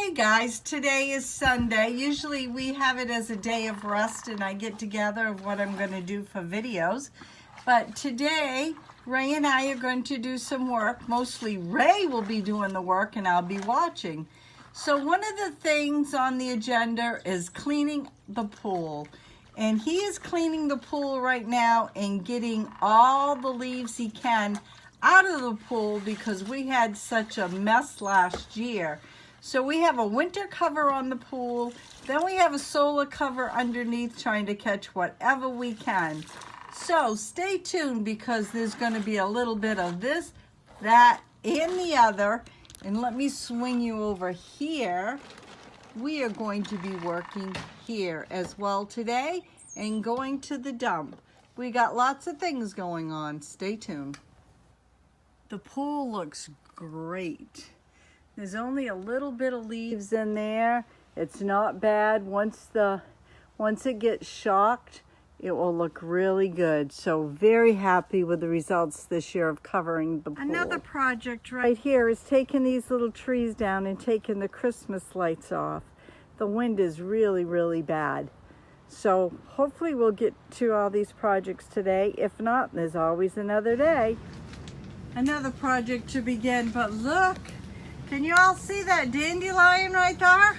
Hey guys, today is Sunday. Usually we have it as a day of rest and I get together of what I'm going to do for videos. But today, Ray and I are going to do some work. Mostly Ray will be doing the work and I'll be watching. So one of the things on the agenda is cleaning the pool. And he is cleaning the pool right now and getting all the leaves he can out of the pool because we had such a mess last year. So we have a winter cover on the pool, then we have a solar cover underneath trying to catch whatever we can. So stay tuned because there's going to be a little bit of this, that, and the other. And let me swing you over here. We are going to be working here as well today and going to the dump. We got lots of things going on. Stay tuned. The pool looks great. There's only a little bit of leaves in there. It's not bad. Once it gets shocked, it will look really good. So very happy with the results this year of covering the pool. Another project right here is taking these little trees down and taking the Christmas lights off. The wind is really, really bad. So hopefully we'll get to all these projects today. If not, there's always another day. Another project to begin, but look. Can you all see that dandelion right there?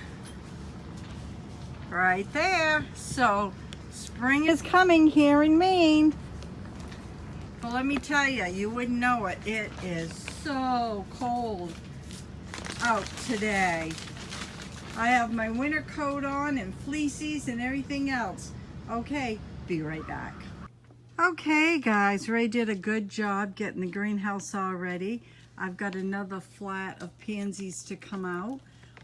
Right there. So spring is coming here in Maine. But let me tell you, you wouldn't know it. It is so cold out today. I have my winter coat on and fleecies and everything else. Okay, be right back. Okay guys, Ray did a good job getting the greenhouse all ready. I've got another flat of pansies to come out.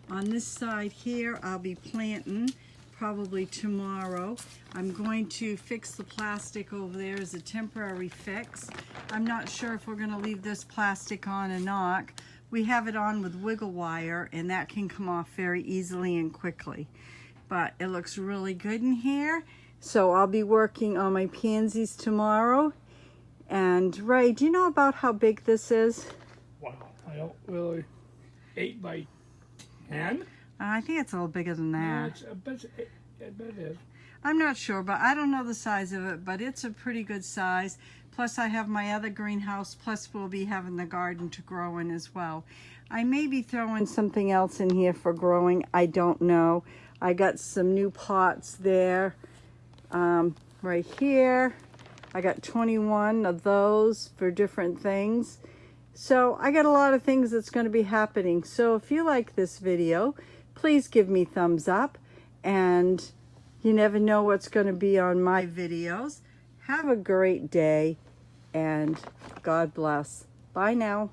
On this side here, I'll be planting probably tomorrow. I'm going to fix the plastic over there as a temporary fix. I'm not sure if we're going to leave this plastic on or not. We have it on with wiggle wire and that can come off very easily and quickly. But it looks really good in here. So I'll be working on my pansies tomorrow. And Ray, do you know about how big this is? Wow, I don't really. 8 by 10? I think it's a little bigger than that. I bet it is. I'm not sure, but I don't know the size of it, but it's a pretty good size. Plus I have my other greenhouse, plus we'll be having the garden to grow in as well. I may be throwing something else in here for growing. I don't know. I got some new pots there. Right here. I got 21 of those for different things. So I got a lot of things that's going to be happening. So if you like this video, please give me thumbs up. And you never know what's going to be on my videos. Have a great day and God bless. Bye now.